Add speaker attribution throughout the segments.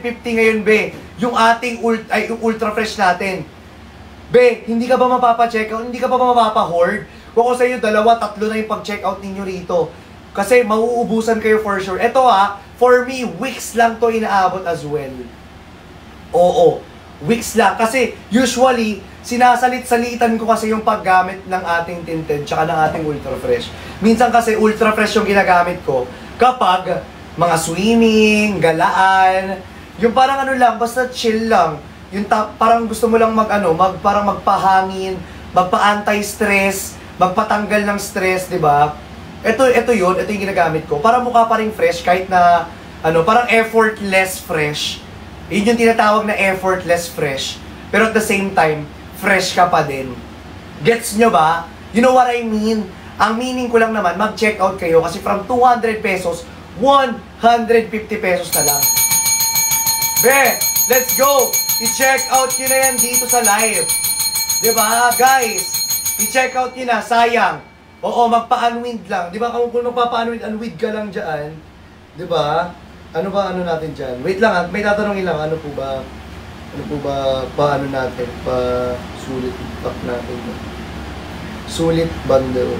Speaker 1: 50 ngayon, be. Yung ating yung ultra fresh natin. Be, hindi ka ba mapapa-check out? Hindi ka ba mapapa-hoard? Kung ako sa inyo, 2, 3 na yung pag-check out ninyo rito. Kasi mauubusan kayo for sure. Ito for me, weeks lang to inaabot as well. Oo, weeks lang. Kasi usually, sinasalit-salitan ko kasi yung paggamit ng ating tinted tsaka ng ating ultra fresh. Minsan kasi ultra fresh yung ginagamit ko kapag mga swimming, galaan, yung parang ano lang, basta chill lang. Yung parang gusto mo lang parang magpahangin, magpa-anti-stress, magpatanggal ng stress, 'di ba? Ito yung ginagamit ko. Para mukha pa ring fresh kahit na parang effortless fresh. Yun yung tinatawag na effortless fresh. Pero at the same time, fresh ka pa din. Gets nyo ba? You know what I mean? Ang meaning ko lang naman, mag-check out kayo kasi from 200 pesos, 150 pesos na lang. Be, let's go! I-check out nyo na yan dito sa live. Diba, guys? I-check out nyo na, sayang. Oo, magpa-unwind lang. Diba, kung magpapa-unwind, unwind ka lang dyan. Diba? Ano natin dyan? Wait lang, may tatanungin lang. Ano po ba, paano natin, pa-sulit pack natin. Sulit bundle.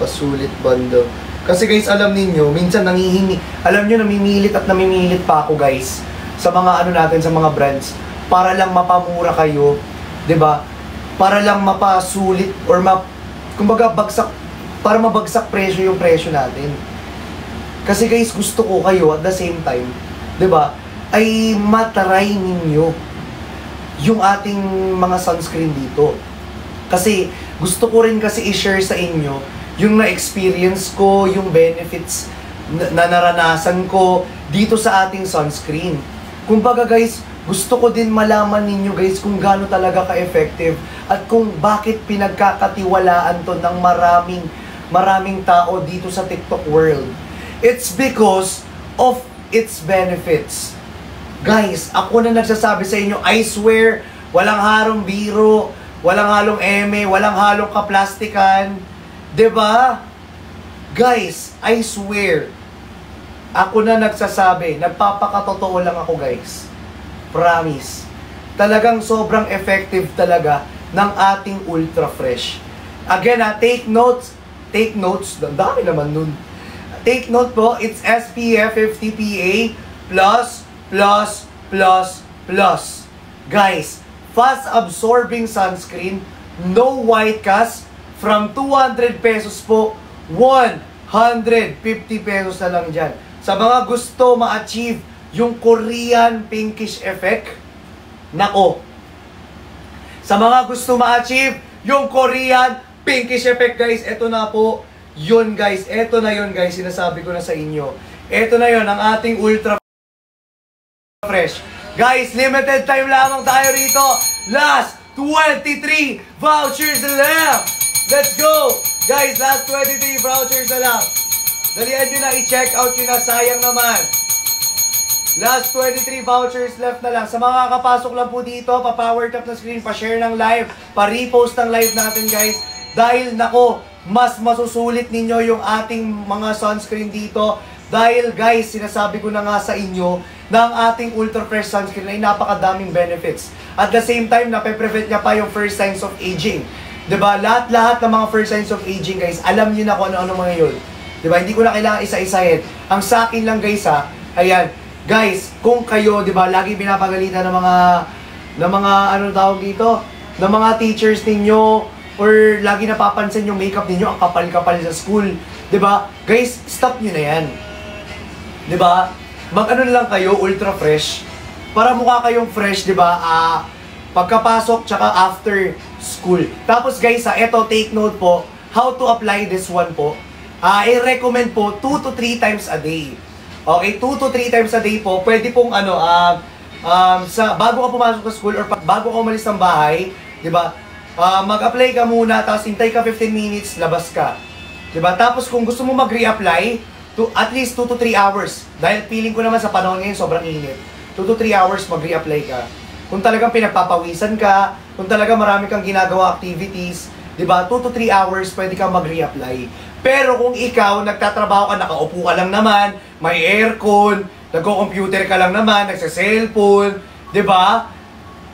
Speaker 1: Pa-sulit bundle. Kasi guys, alam niyo minsan alam niyo namimilit pa ako guys sa mga natin, sa mga brands para lang mapamura kayo, 'di ba? Para lang mapasulit or kumbaga para mabagsak presyo yung presyo natin. Kasi guys, gusto ko kayo at the same time, 'di ba? Ay matry ninyo yung ating mga sunscreen dito. Kasi gusto ko rin kasi i-share sa inyo yung na-experience ko, yung benefits na naranasan ko dito sa ating sunscreen. Kumbaga guys, gusto ko din malaman ninyo guys kung gaano talaga ka-effective at kung bakit pinagkakatiwalaan to ng maraming tao dito sa TikTok world. It's because of its benefits. Guys, ako na nagsasabi sa inyo, I swear, walang halong biro, walang halong eme, walang halong kaplastikan. 'Di ba? Guys, I swear, ako na nagsasabi, nagpapakatotoo lang ako guys. Promise. Talagang sobrang effective talaga ng ating ultra fresh. Again take notes, dami naman nun. Take note po, it's SPF 50 PA++++. Guys, fast absorbing sunscreen, no white cast, from 200 pesos po, 150 pesos na lang dyan. Sa mga gusto ma-achieve yung Korean pinkish effect, nako. Sa mga gusto ma-achieve yung Korean pinkish effect, guys, eto na po. Yun, guys. Eto na yun, guys. Sinasabi ko na sa inyo. Eto na yun, ang ating ultra fresh. Guys, limited time lamang tayo rito. Last 23 vouchers left. Let's go! Guys, last 23 vouchers na lang. Dalihan nyo na, i-check out nyo na, sayang naman. Last 23 vouchers left na lang. Sa mga kapasok lang po dito, pa-power tap na screen, pa-share ng live, pa-repost ng live natin guys. Dahil nako, mas masusulit ninyo yung ating mga sunscreen dito. Dahil guys, sinasabi ko na nga sa inyo, na ang ating Ultra Fresh Sunscreen ay napakadaming benefits. At the same time, nape-prevent niya pa yung first signs of aging. Diba? Lahat ng mga first signs of aging, guys, alam niyo na kung ano-ano mga yun. Diba? Hindi ko na kailangan isa-isahin. Ang sa akin lang, guys, ayan. Guys, kung kayo, diba, lagi pinapagalitan ng mga ano tawag dito, ng mga teachers ninyo, or lagi napapansin yung makeup ninyo, ang kapal-kapal sa school. Diba? Guys, stop nyo na yan. Diba? Mag-ano lang kayo, ultra fresh. Para mukha kayong fresh, diba? Pagkapasok, tsaka after school. Tapos guys, eto, take note po, how to apply this one po. I-recommend po 2 to 3 times a day. Okay, 2 to 3 times a day po. Pwede pong bago ka pumasok sa school or bago ka umalis ng bahay, di ba? Mag-apply ka muna, tapos hintay ka 15 minutes, labas ka. Di ba? Tapos kung gusto mo mag-reapply, at least 2 to 3 hours. Dahil feeling ko naman sa panahon ngayon, sobrang init. 2 to 3 hours mag-reapply ka. Kung talagang pinagpapawisan ka, kung talagang marami kang ginagawa activities, di ba? 2 to 3 hours pwede kang mag-reapply. Pero kung ikaw, nagtatrabaho ka, nakaupo ka lang naman, may aircon, nagko-computer ka lang naman, nagsa-cellphone, 'di ba?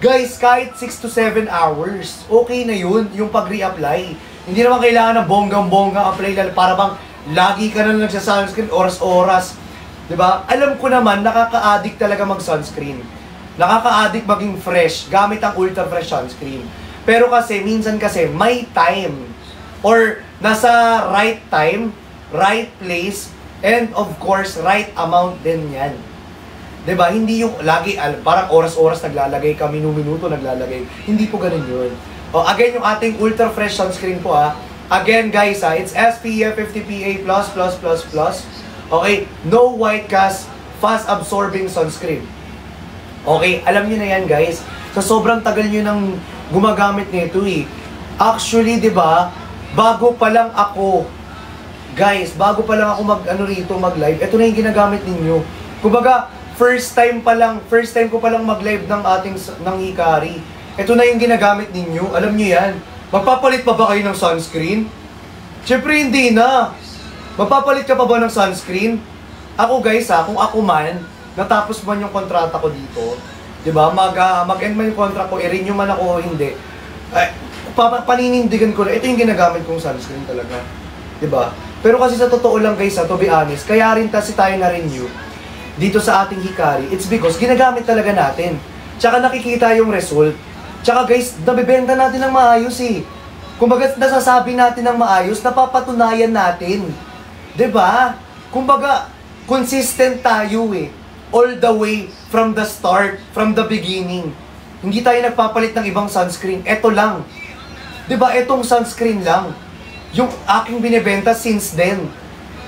Speaker 1: Guys, kahit 6 to 7 hours, okay na yun, yung pag-reapply. Hindi naman kailangan ng bonggang-bonggang apply para bang lagi ka na nagsa-sunscreen, oras-oras. 'Di ba? Alam ko naman, nakaka-addict talaga mag-sunscreen. Nakaka-addict maging fresh, gamit ang Ultra Fresh sunscreen. Pero kasi, minsan kasi, may time. Or, nasa right time, right place, and of course, right amount din yan. 'Di ba? Hindi yung lagi parang oras-oras naglalagay ka, minu-minuto naglalagay. Hindi po ganoon 'yun. O again yung ating Ultra Fresh sunscreen po Again guys it's SPF 50 PA++++. Okay, no white cast, fast absorbing sunscreen. Okay, alam niyo na yan guys. Sa sobrang tagal niyo nang gumagamit nito Actually, 'di ba? Bago pa lang ako mag-live, ito na yung ginagamit ninyo. Kumbaga, first time ko pa lang mag-live ng Hikari. Ito na yung ginagamit ninyo. Alam niyo yan. Magpapalit pa ba kayo ng sunscreen? Siyempre hindi na. Magpapalit ka pa ba ng sunscreen? Ako guys kung ako man, natapos man yung kontrata ko dito, 'di ba? Mag-end man yung contract ko, i-renew man ako o hindi. Paninindigan ko na ito yung ginagamit kong sunscreen talaga. 'Di ba? Pero kasi sa totoo lang guys to be honest, kaya rin kasi tayo na-renew dito sa ating Hikari, it's because ginagamit talaga natin. Tsaka nakikita yung result. Tsaka guys, nabibenta natin ng maayos Kumbaga, nasasabi natin ng maayos, napapatunayan natin. 'Di ba? Kumbaga, consistent tayo all the way from the start, from the beginning. Hindi tayo nagpapalit ng ibang sunscreen. Ito lang. 'Di ba? Etong sunscreen lang. Yung aking binebenta since then.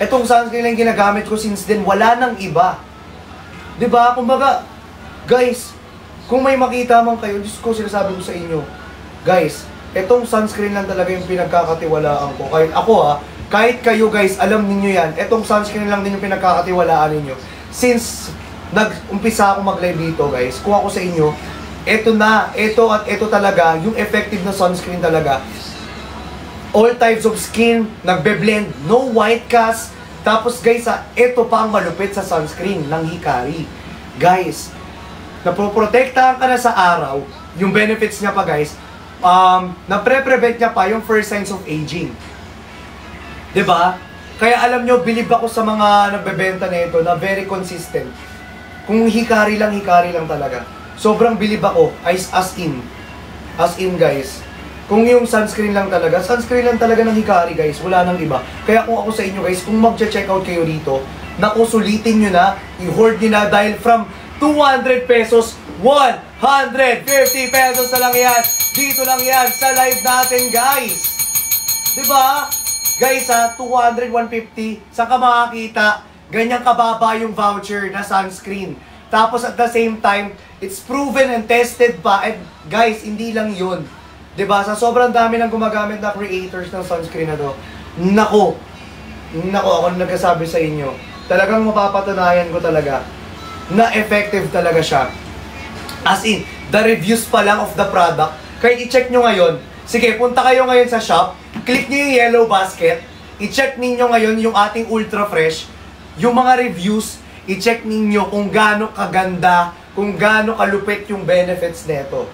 Speaker 1: Etong sunscreen lang ginagamit ko since then. Wala nang iba. 'Di ba? Kumbaga, guys, kung may makita man kayo, Diyos ko, sinasabi ko sa inyo, guys, etong sunscreen lang talaga yung pinagkakatiwalaan ko. Kahit ako kahit kayo guys, alam niyo yan, etong sunscreen lang din yung pinagkakatiwalaan niyo. Since nag-umpisa ako mag-live dito guys, kung ako sa inyo, ito talaga, yung effective na sunscreen talaga. All types of skin, nagbe-blend, no white cast. Tapos guys ito pa ang malupit sa sunscreen ng Hikari. Guys, napoprotektahan ka na sa araw, yung benefits niya pa guys, napre-prevent niya pa yung first signs of aging. 'Di ba? Kaya alam nyo, believe ako sa mga nagbebenta nito na very consistent. Kung Hikari lang talaga. Sobrang believe ako, as in guys. Kung yung sunscreen lang talaga ng Hikari guys, wala nang iba. Kaya kung ako sa inyo guys, kung mag-check out kayo dito, naku, sulitin nyo na, i-hoard nyo na dahil from 200 pesos, 150 pesos na lang yan. Dito lang yan sa live natin guys. 'Di ba? Guys 200, 150, saan ka makakita? Ganyan kababa yung voucher na sunscreen. Tapos at the same time, it's proven and tested pa. And guys, hindi lang yun. 'Di ba? Sa sobrang dami ng gumagamit na creators ng sunscreen na to, nako, ako nagsasabi sa inyo, talagang mapapatunayan ko talaga na effective talaga siya. As in, the reviews pa lang of the product, kahit i-check nyo ngayon, sige, punta kayo ngayon sa shop, click nyo yung yellow basket, i-check ninyo ngayon yung ating Ultra Fresh, yung mga reviews, i-check ninyo kung gaano kaganda, kung gaano kalupit yung benefits neto.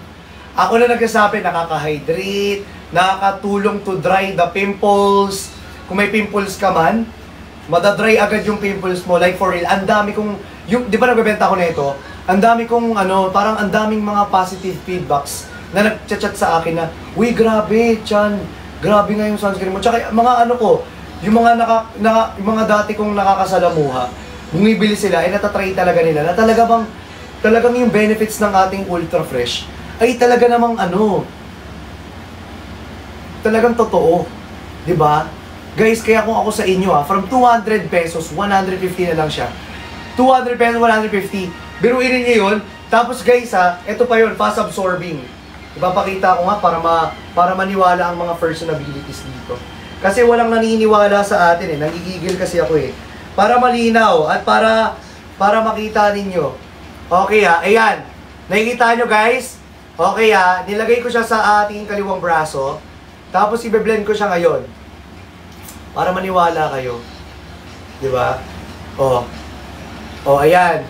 Speaker 1: Ako na nagsasabi, nakaka-hydrate, nakakatulong to dry the pimples. Kung may pimples ka man, madadry agad yung pimples mo. Like for real, ang dami kong, di ba nagbebenta ko nito? Ang dami kong parang ang daming mga positive feedbacks na nag-chat sa akin na, uy, grabe, Chan, grabe nga yung sunscreen mo. Tsaka mga yung mga dati kong nakakasalamuha, bumibili sila, natatry talaga nila, na talagang yung benefits ng ating Ultra Fresh, ay talaga namang talagang totoo. 'Di ba? Guys, kaya kung ako sa inyo from 200 pesos, 150 na lang siya. 200 pesos, 150. Biruin niyo 'yon. Tapos guys ito pa 'yon, fast absorbing. Ipapakita ko nga para maniwala ang mga personalities dito. Kasi walang naniniwala sa atin nagigigil kasi ako Para malinaw at para makita ninyo. Okay ayan. Nakikita nyo guys? Okay nilagay ko siya sa ating kaliwang braso. Tapos i-blend ko siya ngayon. Para maniwala kayo. 'Di ba? O, ayan.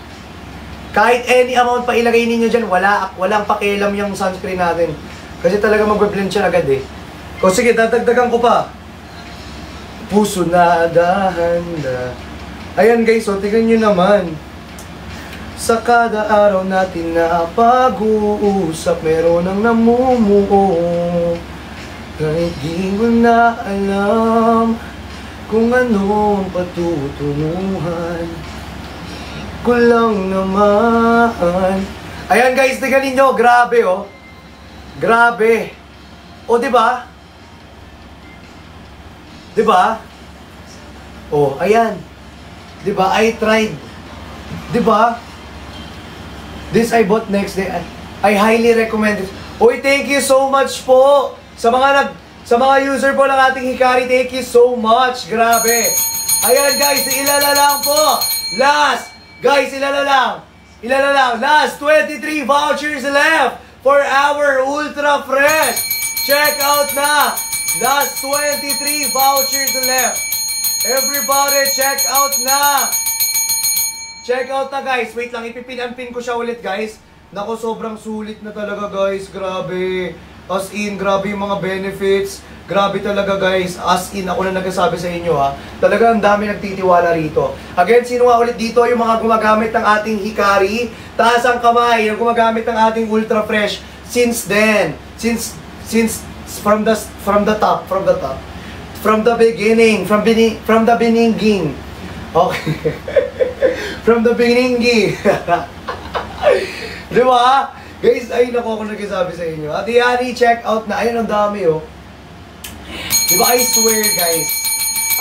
Speaker 1: Kahit any amount pa ilagay ninyo dyan, walang pakialam yung sunscreen natin. Kasi talaga magbe-blend siya agad eh. O sige, dadagdagan ko pa. Puso na dahanda. Ayan guys, so tingnan nyo naman. Sa kada araw natin na pag-uusap, meron ang namumuo. Kahit di mo na alam kung ano ang patutunguhan ko lang naman. Ayan guys, tingnan ninyo, grabe oh. Grabe. O diba? Diba? O, ayan. Diba? I tried. Diba? This I bought next day. I highly recommend it. Uy, thank you so much po sa mga user po ng ating Hikari. Thank you so much. Grabe. Ayan guys, ilala lang po. Last. Guys, ilala lang. Ilala lang. Last 23 vouchers left for our Ultra Fresh. Check out na. Last 23 vouchers left. Everybody, check out na. Check out na guys. Wait lang, ipipin-unpin ko siya ulit guys. Nako, sobrang sulit na talaga guys. Grabe. As in, grabe yung mga benefits. Grabe talaga guys. As in, ako na nagsasabi sa inyo ha. Talaga ang dami nagtitiwala rito. Again, sino nga ulit dito yung mga gumagamit ng ating Hikari? Taas ang kamay yung gumagamit ng ating Ultra Fresh. Since then, since from the top. From the beginning. From the beginning. Okay. From the beginning. Di ba? Guys, ay nako ako nagsasabi sa inyo. Ate Yani, check out na. Ayun, ang dami oh. Di ba? I swear guys.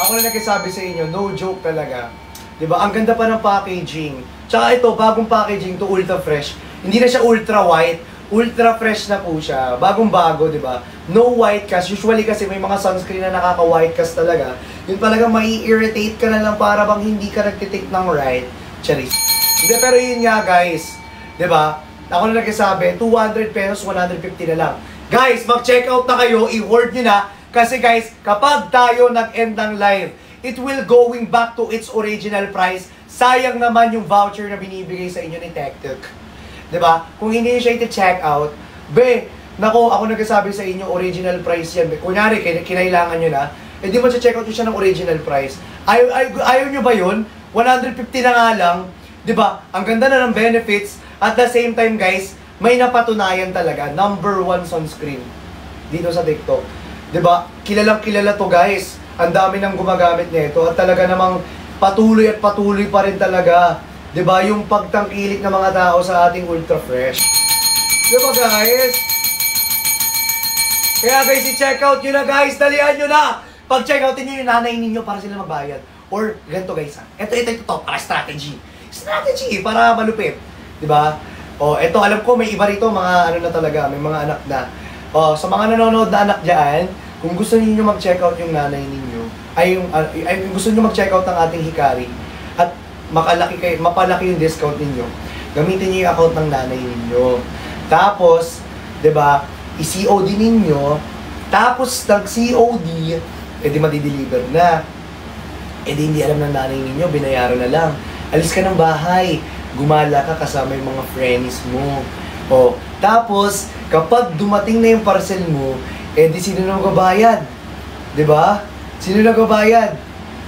Speaker 1: Ako na nagsasabi sa inyo. No joke talaga. Di ba? Ang ganda pa ng packaging. Tsaka ito, bagong packaging to Ultra Fresh. Hindi na siya ultra white. Ultra fresh na po siya. Bagong-bago, di ba? No white cast. Usually kasi may mga sunscreen na nakaka-white cast talaga. Yun talaga mai-irritate ka na lang para bang hindi ka nagtitake ng right. Charis. Hindi, pero yun nga guys. Di ba? Ako na nagsasabi, 200 pesos, 150 na lang. Guys, mag-check out na kayo. I-hoard nyo na. Kasi guys, kapag tayo nag-end ng live, it will going back to its original price. Sayang naman yung voucher na binibigay sa inyo ni TechTech. Diba? Kung hindi siya iti-check out, nako, ako nagsasabi sa inyo, original price yan. Kunyari, kinailangan nyo na, di mo check out nyo siya ng original price. Ayaw nyo ba yun? 150 na nga lang, diba? Ang ganda na ng benefits, at the same time guys, may napatunayan talaga, #1 sunscreen dito sa TikTok. Diba? Kilalang kilala to guys. Ang dami nang gumagamit nito at talaga namang patuloy pa rin talaga. Diba, yung pagtangkilik ng mga tao sa ating Ultra Fresh. Diba guys? Kaya guys, i-check out nyo na guys. Dalihan nyo na. Pag-check outin nyo yung nanay ninyo para sila magbayad. Or, ganito guys ha. Ito para strategy. Strategy, para malupit. Diba? O, ito, alam ko may iba rito, mga ano na talaga, may mga anak na. O, sa mga nanonood na anak dyan, kung gusto niyo mag-check out yung nanay ninyo, gusto niyo mag-check out ng ating Hikari, at mapalaki yung discount ninyo, gamitin niyo yung account ng nanay ninyo. Tapos, 'di ba, i-COD ninyo, tapos nag-COD, edi madi-deliver na. Edi hindi alam ng nanay ninyo, binayaran na lang. Alis ka ng bahay, gumala ka kasama yung mga friends mo. O, tapos, kapag dumating na yung parcel mo, edi sino na magbabayad? 'Di ba? Sino na magbabayad?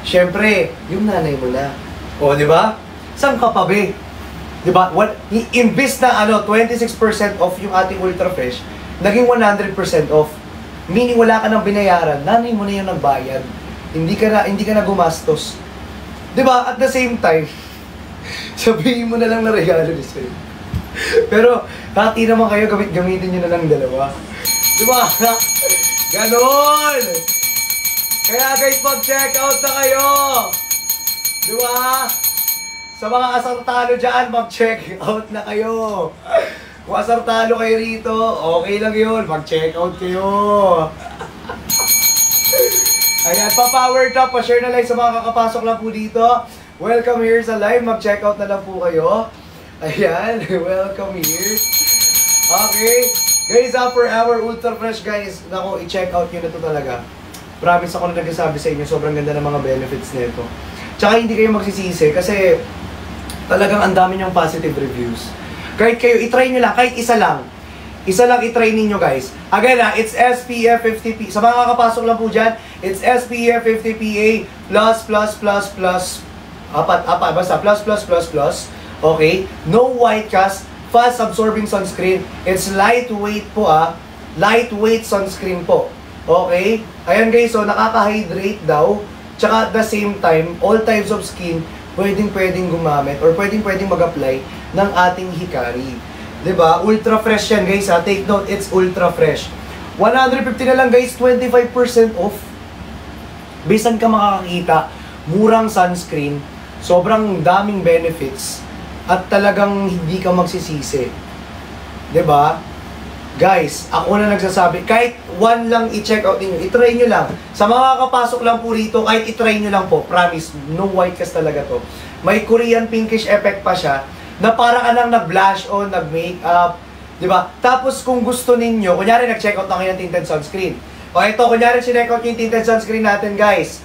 Speaker 1: Siyempre, yung nanay mo na. O, di ba? Saan ka pa, be? Di ba? Imbis na 26% off yung ating Ultra Fresh, naging 100% off. Meaning wala ka nang binayaran, nanay mo na yung nagbayad. Hindi ka na gumastos. Di ba? At the same time, sabihin mo na lang na regalo ni sa'yo. Pero, hati naman kayo, gamitin nyo na lang dalawa. Di ba? Ganon! Kaya guys, mag-check out na kayo! Di ba? Sa mga asartalo dyan, mag-check out na kayo. Kung asartalo kayo rito, okay lang yun. Mag-check out kayo. Ayan, pa-power top, pa-share na like sa mga kakapasok lang po dito. Welcome here sa live. Mag-check out na lang po kayo. Ayan, welcome here. Okay. Guys, for our Ultra Fresh guys, nako, i-check out nyo na to talaga. Promise ako na nagsasabi sa inyo, sobrang ganda ng mga benefits nito. Tsaka hindi kayo magsisisi kasi Talagang ang dami niyong positive reviews. Kahit kayo, itry nyo lang, kahit isa lang. Isa lang itry ninyo guys. Again it's SPF 50 Sa mga kakapasok lang po dyan, it's SPF 50 PA plus. Basta plus. Okay? No white cast, fast absorbing sunscreen. It's lightweight po lightweight sunscreen po. Okay? Ayan guys, so nakaka-hydrate daw. Tsaka at the same time, all types of skin pwedeng gumamit or pwedeng mag-apply ng ating Hikari. 'Di ba? Ultra fresh yan guys ha. Take note, it's ultra fresh. 150 na lang guys, 25% off. Bisan ka makakakita, murang sunscreen, sobrang daming benefits at talagang hindi ka magsisisi. 'Di ba? Guys, ako na nagsasabi, kahit one lang i-check out niyo, i-try niyo lang. Sa mga kapasok lang po rito, kahit i-try niyo lang po, promise, no white cast talaga to. May Korean pinkish effect pa siya, na para ka nang nag-blush on, nag-makeup, di ba? Tapos kung gusto ninyo, kunyari nag-check out na kayo ng tinted sunscreen. O ito, kunyari check out yung tinted sunscreen natin, guys.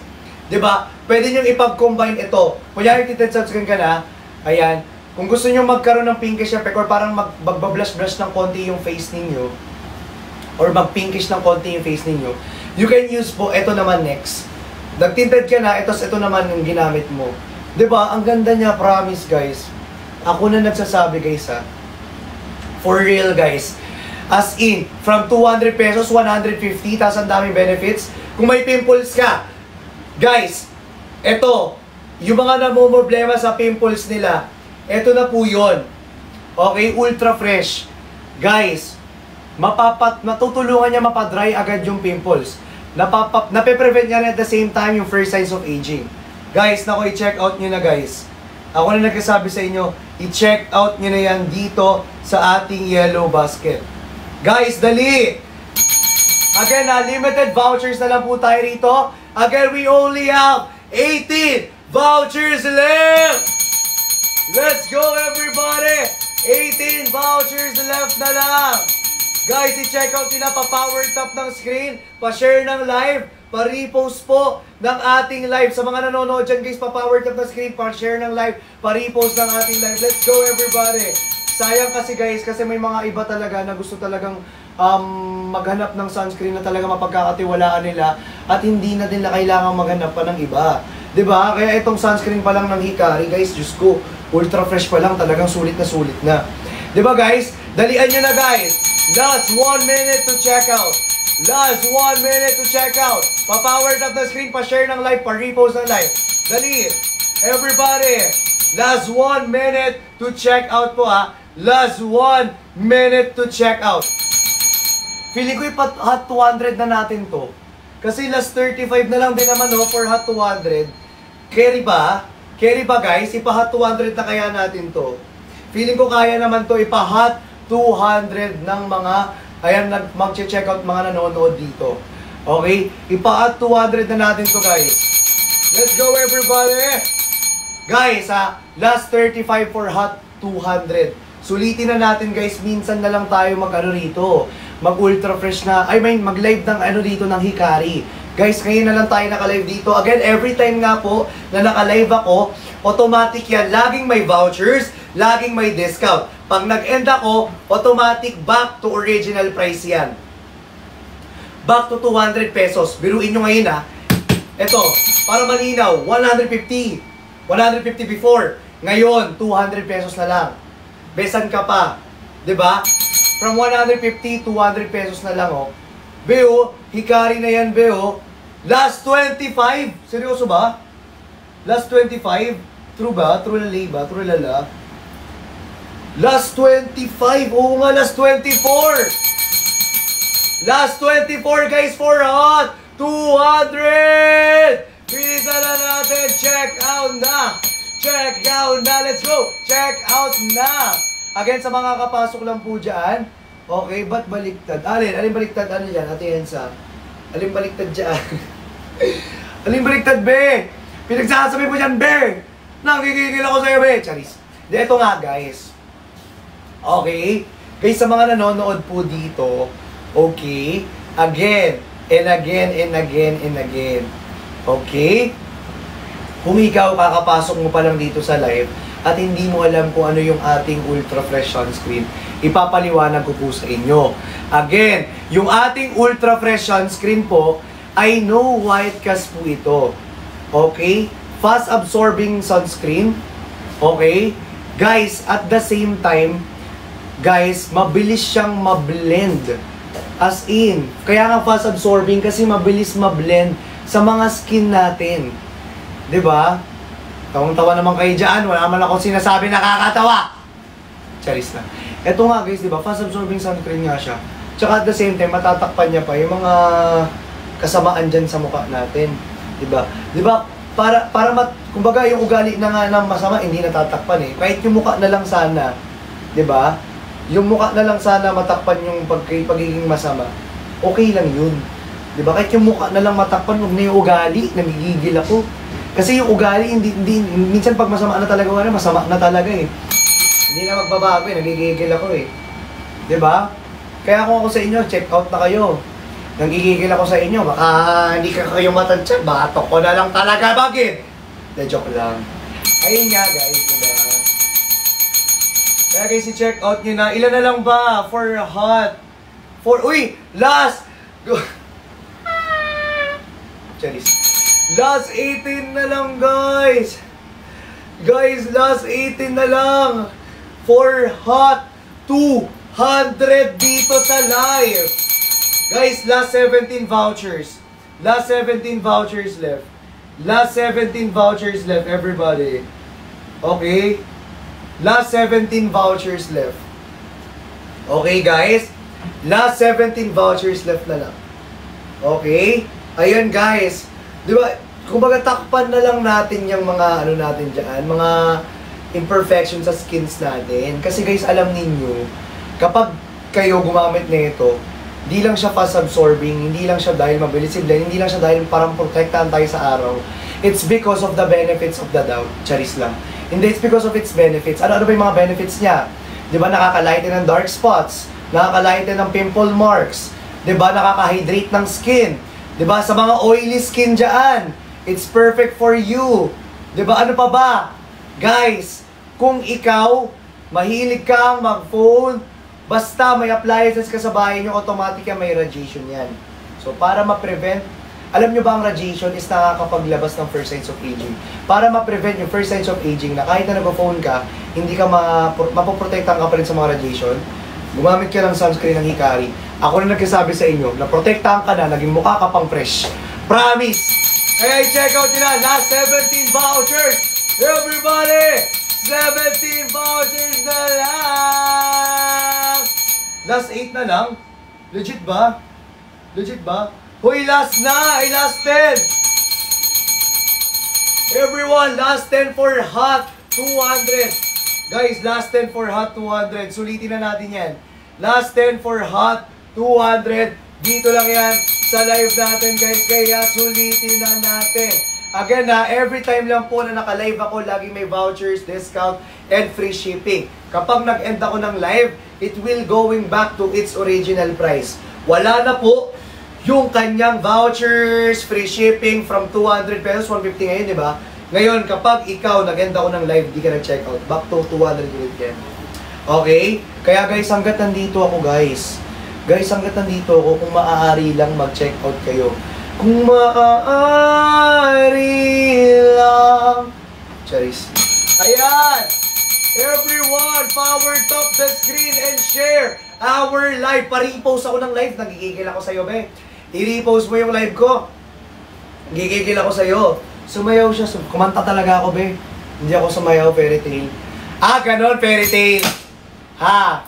Speaker 1: Di ba? Pwede nyo ipag-combine ito. Kunyari tinted sunscreen ka na, ayan. Kung gusto nyo magkaroon ng pinkish effect or parang magbablush-blush ng konti yung face ninyo, or mag-pinkish ng konti yung face ninyo, you can use po, ito naman next. Nag-tinted ka na, ito naman yung ginamit mo. Di ba? Ang ganda niya, promise, guys. Ako na nagsasabi guys for real guys. As in, from 200 pesos, 150, tapos ang daming benefits. Kung may pimples ka, guys, eto, yung mga namumroblema sa pimples nila, eto na po yun. Okay, ultra fresh. Guys, matutulungan niya mapadry agad yung pimples. Nape-prevent niya at the same time yung first signs of aging. Guys, naku, i-check out nyo na guys. Ako na nagsasabi sa inyo, i-check out nyo na yan dito sa ating yellow basket. Guys, dali! Again, limited vouchers na lang po tayo rito. Again, we only have 18 vouchers left! Let's go everybody! 18 vouchers left na lang! Guys, i-check out nyo na, pa-power tap ng screen, pa-share ng live, pa-repost po ng ating live. Sa mga nanonood dyan guys, pa-power tap ng screen, pa-share ng live, pa-repost ng ating live. Let's go everybody! Sayang kasi guys, kasi may mga iba talaga na gusto talagang maghanap ng sunscreen na talaga mapagkakatiwalaan nila at hindi na din na kailangan maghanap pa ng iba. 'Di ba? Kaya itong sunscreen pa lang ng Hikari guys, Diyos ko, ultra fresh pa lang, talagang sulit na. 'Di ba guys? Dalian nyo na guys! Last 1 minute to check out. Last 1 minute to check out. Pa-power tap na screen, pa-share ng live, pa-repost ng live. Dali! Everybody! Last 1 minute to check out po ha. Last 1 minute to check out. Feeling ko hot 200 na natin to. Kasi last 35 na lang din naman no, for hot 200. Carry ba? Carry ba guys? Ipa-hot 200 na kaya natin to. Feeling ko kaya naman to ipa-hot 200 ng mga, ayan, mag-check out mga nanonood dito. Okay? Ipa-hot 200 na natin to guys. Let's go everybody! Guys last 35 for hot 200. Sulitin na natin guys, minsan na lang tayo mag-ano rito. Mag-ultra fresh na, mag-live ng ano dito ng Hikari. Guys, ngayon na lang tayo naka-live dito. Again, every time nga po na naka-live ako, automatic yan. Laging may vouchers, laging may discount. Pag nag-end ako, automatic back to original price yan. Back to 200 pesos. Biruin nyo ngayon Ito, para malinaw, 150. 150 before. Ngayon, 200 pesos na lang. Besan ka pa. 'Di ba? From 150, 200 pesos na lang Beo, Hikari na yan beo. Last 25. Seryoso ba? Last 25. True ba? True lali ba? True lala? Last 25. Oo nga, last 24. Last 24 guys for hot 200. Bilisan na natin. Check out na. Check out na. Let's go. Check out na. Again, sa mga kapasok lang po dyan. Okay, ba't baliktad? Alin baliktad? Ano dyan? Ate Hensa? Alin baliktad dyan? Alin baliktad, be? Pinagsasabi mo dyan, be? Nakikigil ako sa'yo, be? Charis. Ito nga, guys. Okay? Guys, sa mga nanonood po dito, okay? Again, and again, and again, and again. Okay? Kung ikaw kakapasok mo pa lang dito sa live, at hindi mo alam kung ano yung ating Ultra Fresh Sunscreen, ipapaliwanag ko po sa inyo. Again, yung ating Ultra Fresh Sunscreen po ay no white cast po ito. Okay? Fast absorbing sunscreen. Okay? Guys, at the same time, guys, mabilis siyang mablend. As in, kaya nga fast absorbing kasi mabilis mablend sa mga skin natin. 'Di ba? Tawang-tawa naman kayo dyan. Wala naman akong sinasabi nakakatawa. Charis na. Ito nga guys, di ba? Fast absorbing sunscreen nga siya. Tsaka at the same time, matatakpan niya pa yung mga kasamaan dyan sa mukha natin. Di ba? Di ba? Kumbaga yung ugali na nga ng masama, hindi natatakpan eh. Kahit yung mukha na lang sana. Di ba? Yung mukha na lang sana matakpan yung pagiging masama. Okay lang yun. Di ba? Kahit yung mukha na lang matakpan, huwag na yung ugali. Namigigil ako. Kasi yung ugali, minsan pag masama na talaga, masama na talaga eh. Hindi na magbabago eh, nagigigil ako eh. 'Di ba? Kaya kung ako sa inyo, check out na kayo. Nagigigil ako sa inyo, baka hindi kayo matansya, batok ko na lang talaga bagin. De joke lang. Ayun nga guys, diba? Kaya guys, i-check out nyo na. Ilan na lang ba for hot? Last! Charis. Last 18 na lang, guys. Guys, last 18 na lang. For hot 200 dito sa live. Guys, last 17 vouchers. Last 17 vouchers left. Last 17 vouchers left, everybody. Okay? Last 17 vouchers left. Okay, guys? Last 17 vouchers left na lang. Okay? Ayun, guys. Di ba, kumbaga takpan na lang natin yung mga ano natin dyan, mga imperfections sa skins natin. Kasi guys, alam ninyo, kapag kayo gumamit nito, hindi lang siya fast absorbing, hindi lang siya dahil mabilis i-blend, hindi lang siya dahil parang protektahan tayo sa araw. It's because of the benefits of the doubt. Charis lang. Hindi, it's because of its benefits. Ano ba yung mga benefits niya? Di ba, nakakalighten ng dark spots, nakakalighten ng pimple marks, di ba, nakaka-hydrate ng skin. Diba? Sa mga oily skin dyan, it's perfect for you. Diba? Ano pa ba? Guys, kung ikaw, mahilig kang mag-phone, basta may appliances ka sa bahay nyo, automatic may radiation yan. So, para ma-prevent, alam nyo ba ang radiation is nakakapaglabas ng first signs of aging. Para ma-prevent yung first signs of aging na kahit na nag-phone ka, hindi ka mapoprotektan ka pa rin sa mga radiation, gumamit ka ng sunscreen ng Hikari. Ako na nagsasabi sa inyo, na protektahan ka na, naging mukha ka pang fresh. Promise! Kaya i-check out nyo na, last 17 vouchers! Everybody! 17 vouchers na lang! Last 8 na lang? Legit ba? Legit ba? Hoy, last na! Ay, last 10! Everyone, last 10 for hot 200! Guys, last 10 for hot 200. Sulitin na natin yan. Last 10 for hot 200. Dito lang yan sa live natin, guys. Kaya sulitin na natin. Again na, every time lang po na naka-live ako, lagi may vouchers, discount, and free shipping. Kapag nag-end ako ng live, it will going back to its original price. Wala na po yung kanyang vouchers, free shipping from 200 pesos, 150 ngayon, di ba? Ngayon, kapag ikaw nag-end ako ng live, di ka nag-check out, back to 200 ulit yan. Okay? Kaya guys, hanggat nandito ako guys. Guys, hanggat nandito ako, kung maaari lang mag-check out kayo. Kung maaari lang. Charis. Ayan! Everyone, power top the screen and share our live. Pa-repost ako ng live. Nagigigil ako sa'yo, be. I-repost mo yung live ko. Nagigigil ako sa'yo. Sumayaw siya. Kumanta talaga ako, be. Hindi ako sumayaw, fairy tale. Ah, ganon, fairy tale. Ha?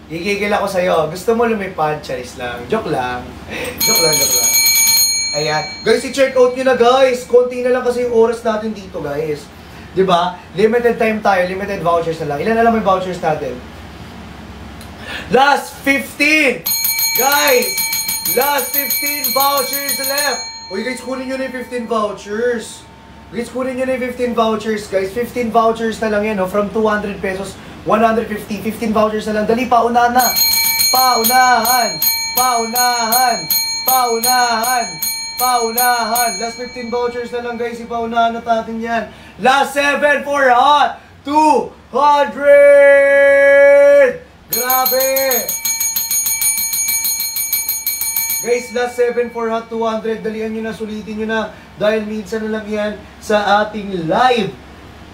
Speaker 1: Gigigil ako sa'yo. Gusto mo lumipad? Charis lang. Joke lang. Joke lang, joke lang. Ayan. Guys, i-check out nyo na, guys. Konti na lang kasi yung oras natin dito, guys. Diba? Limited time tayo. Limited vouchers na lang. Ilan na lang may vouchers natin? Last 15! Guys! Last 15 vouchers left! Uy, guys, kunin nyo na yung 15 vouchers. Guys, kunin nyo na yung 15 vouchers, guys. 15 vouchers na lang yan, no? From 200 pesos, 150. 15 vouchers na lang. Dali, paunahan na. Paunahan! Paunahan! Paunahan! Paunahan! Last 15 vouchers na lang, guys. Ipaunahan na natin yan. Last 7 for hot 200! Grabe! Guys, last 7 for Hot 200. Dalian nyo na, sulitin nyo na. Dahil minsan na lang yan sa ating live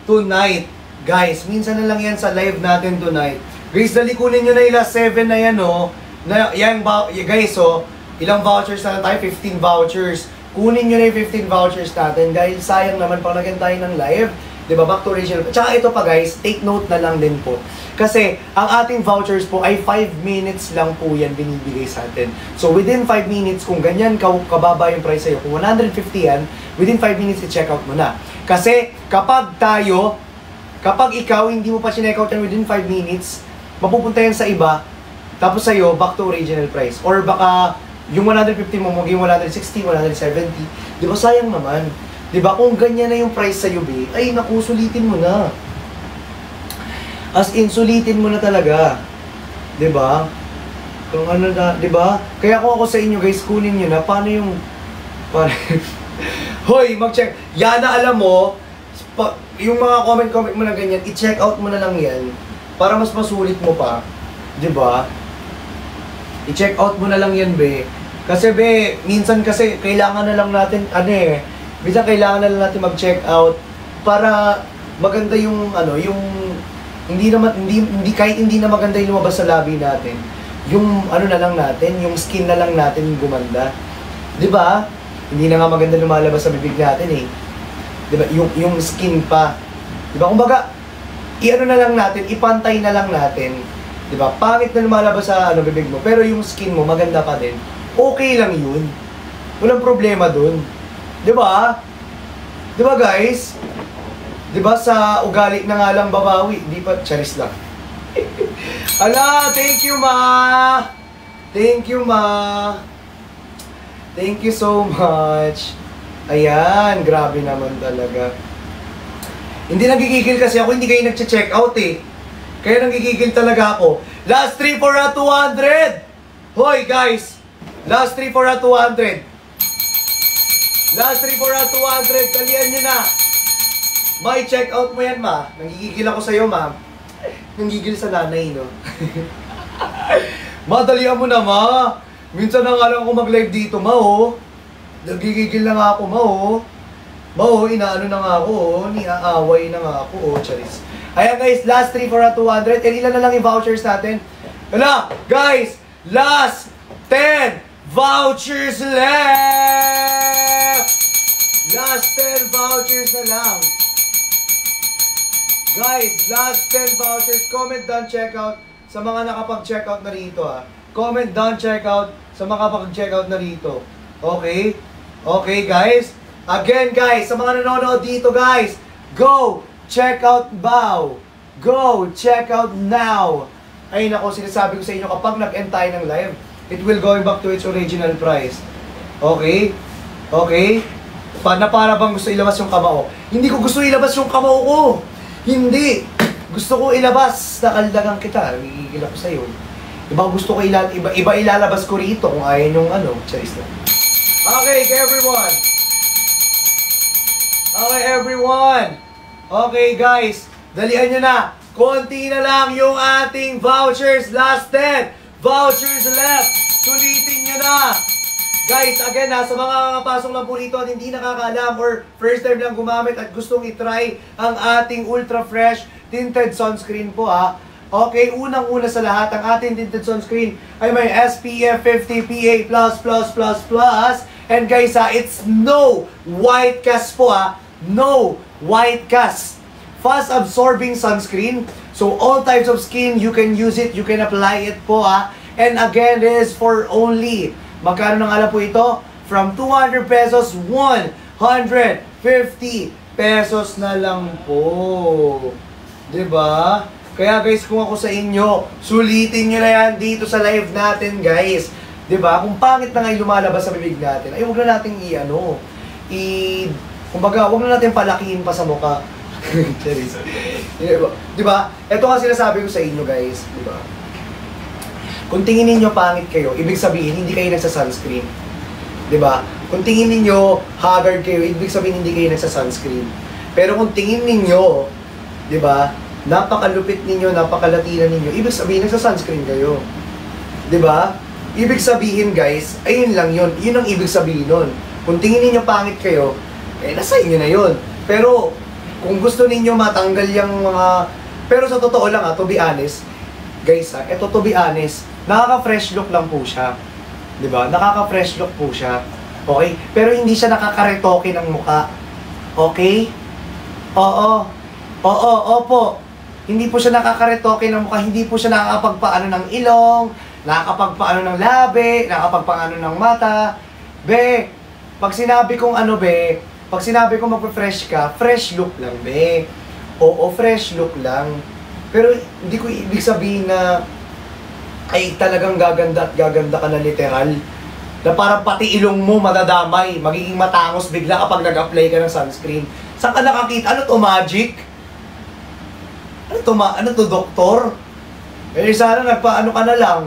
Speaker 1: tonight. Guys, minsan na lang yan sa live natin tonight. Guys, dali kunin nyo na yung last 7 na yan, oh. Guys, oh, ilang vouchers na lang tayo? 15 vouchers. Kunin nyo na yung 15 vouchers natin dahil sayang naman pag nagyan tayo ng live. Diba, back to original. Tsaka ito pa guys, take note na lang din po. Kasi ang ating vouchers po ay 5 minutes lang po yan binibigay sa atin. So within 5 minutes, kung ganyan kababa yung price sa'yo, kung 150 yan, within 5 minutes i-check out mo na. Kasi kapag ikaw hindi mo pa check out yan within 5 minutes, mapupunta yan sa iba, tapos sa'yo, back to original price. Or baka yung 150 mo maging 160, 170. Di ba sayang naman? Di ba kung ganyan na yung price sa'yo, be, ay naku, sulitin mo na. As in, sulitin mo na talaga. Di ba? Kung ano na, di ba? Kaya kung ako sa inyo guys, kunin nyo na, paano yung... Hoy, mag-check. Yana, alam mo, yung mga comment mo na ganyan, i-check out mo na lang yan para mas masulit mo pa. Di ba? I-check out mo na lang yan, be. Kasi, be, minsan kasi kailangan na lang natin, minsan kailangan na lang natin mag-check out para maganda yung, yung kahit hindi na maganda yung lumabas sa labi natin. Yung na lang natin, yung skin na lang natin yung gumanda. 'Di ba? Hindi na nga maganda lumalabas sa bibig natin eh. 'Di ba? Yung skin pa. 'Di ba? Kumbaga, na lang natin, ipantay na lang natin. 'Di ba? Pangit na lumalabas sa bibig mo, pero yung skin mo maganda pa din. Okay lang 'yun. Walang problema dun. 'Di ba? 'Di ba, guys? 'Di ba sa ugali na nga lang babawi, di pa charis lang. Ala, thank you, ma. Thank you, ma. Thank you so much. Ayan, grabe naman talaga. Hindi nagigigil kasi ako, hindi kayo nagche-check out eh. Kaya nagigigil talaga ako. Last 3 for a 200. Hoy, guys. Last 3 for a 200. Last 3 for a 200. Talian nyo na. May check out mo yan, ma. Nangigigil ako sa'yo, ma. Nangigigil sa nanay, no? Ma, dalian mo na, ma. Minsan na nga lang ako mag-live dito, ma, oh. Nagigigil na nga ako, ma, oh. Ma, oh, inaano na nga ako, oh. Niaaway na nga ako, oh. Charis. Ayan, guys. Last 3 for a 200. And ilan na lang yung vouchers natin? Hala, guys. Last 10 vouchers left! Last 10 vouchers na lang. Guys, last 10 vouchers. Comment down, check out sa mga nakapag-check out na rito, ha. Comment down, check out sa mga nakapag-check out na rito. Okay? Okay, guys? Again, guys, sa mga nanonood dito, guys, go! Check out now! Go! Check out now! Ay, nako, sinasabi ko sa inyo, kapag nag-end tayo ng live, it will going back to its original price. Okay? Okay? Para bang gusto ilabas yung kamao? Hindi ko gusto ilabas yung kamao ko! Hindi! Gusto ko ilabas na kaldagang kita. Nagigigil ako sa'yo. Iba gusto ko iba ilalabas ko rito kung ayaw yung charis na. Okay, everyone! Okay, everyone! Okay, guys. Dalian nyo na. Konti na lang yung ating vouchers. Last 10 vouchers left. Sulitin nyo na. Guys, again sa mga pasok lang po rito at hindi nakakaalam or first time lang gumamit at gustong itry ang ating Ultra Fresh Tinted Sunscreen po, ha. Okay, unang-una sa lahat, ang ating tinted sunscreen ay may SPF 50 PA+++++. And guys, it's no white cast po, ha. No white cast. Fast absorbing sunscreen. So all types of skin, you can use it, you can apply it po, ha. And again, this is for only, magkano nang alam po ito? From 200 pesos, 150 pesos na lang po. Diba? Kaya guys, kung ako sa inyo, sulitin nyo na yan dito sa live natin, guys. Diba? Kung pangit na nga yung lumalabas sa bibig natin, ay huwag na natin kumbaga, huwag na natin palakihin pa sa mukha. Diba? Ito nga sinasabi ko sa inyo, guys. Diba? Kung tingin ninyo pangit kayo, ibig sabihin, hindi kayo nagsa-sunscreen. Diba? Kung tingin ninyo haggard kayo, ibig sabihin, hindi kayo nagsa-sunscreen. Pero kung tingin ninyo, diba, napakalupit ninyo, napakalatinan ninyo, ibig sabihin, nagsa-sunscreen kayo. 'Di ba? Ibig sabihin, guys, ayun lang yun. Yun ang ibig sabihin nun. Kung tingin ninyo pangit kayo, nasa inyo na yun. Pero, kung gusto ninyo matanggal yung mga... Pero sa totoo lang, to be honest, guys, to be honest, nakaka-fresh look lang po siya. 'Di ba? Nakaka-fresh look po siya. Okay? Pero hindi siya nakakaretoke ng mukha. Okay? Oo. Opo. Hindi po siya nakakaretoke ng mukha, hindi po siya nakakapagpaano ng ilong, nakakapagpaano ng labi, nakakapagpaano ng mata. Be, pag sinabi kong pag sinabi kong magpe-fresh ka, fresh look lang, be. Oo, fresh look lang. Pero hindi ko ibig sabihin na ay talagang gaganda at gaganda ka na literal. Na parang pati ilong mo madadamay, magiging matangos bigla kapag nag-apply ka ng sunscreen. Saan ka nakakita? Ano to, magic? Ano to, doktor? Eh, sana nagpaano ka na lang.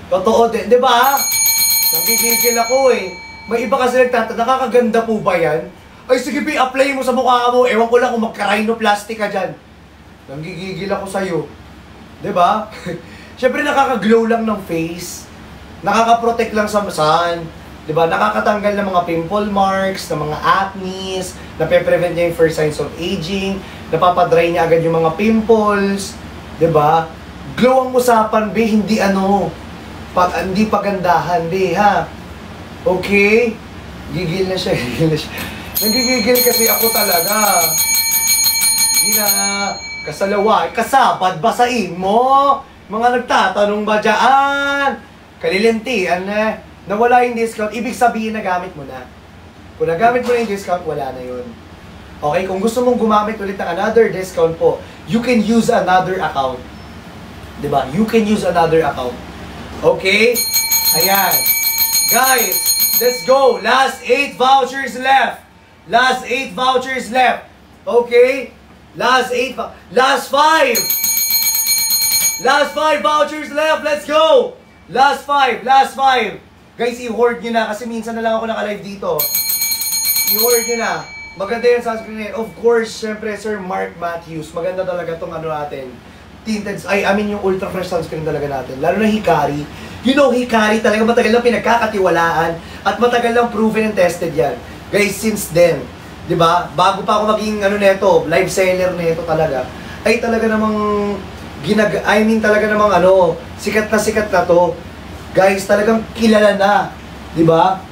Speaker 1: Totoo din, di ba? Nagigigil ako eh. May iba kasi nakakaganda po ba yan? Ay, sige, apply mo sa mukha mo. Ewan ko lang kung magka-rhinoplasty ka dyan. Nagigigil ako sa'yo. Di ba? Siyempre, nakaka-glow lang ng face. Nakaka-protect lang sa sun. Di ba? Nakakatanggal ng mga pimple marks, ng mga acnes, nape-prevent niya yung first signs of aging, napapadry niya agad yung mga pimples. Di ba? Glow ang usapan, be, hindi hindi pagandahan, be, ha? Okay? Gigil na siya. Nagigigil kasi ako talaga. Hindi na kasalawa, kasabad, basain mo. Mga nagtatanong ba dyan? Kalilintian na nawala yung discount, ibig sabihin na gamit mo na. Kung nagamit mo na yung discount, wala na yun. Okay, kung gusto mong gumamit ulit ng another discount po, you can use another account. Diba? You can use another account. Okay? Ayan. Guys, let's go. Last 8 vouchers left. Last 8 vouchers left. Okay? Last 5. Last 5 vouchers left. Let's go. Last 5. Guys, i-hoard nyo na kasi minsan na lang ako naka-live dito. I-hoard nyo na. Maganda yung sunscreen. Of course, syempre, Sir Mark Matthews. Maganda talaga tong natin. Tinted, yung ultra fresh sunscreen talaga natin. Lalo na Hikari. You know, Hikari talaga matagal lang pinagkakatiwalaan at matagal lang proven and tested yan. Guys, since then, di ba? Bago pa ako maging live seller nito talaga, ay talaga namang talaga namang sikat na to. Guys, talagang kilala na, di ba?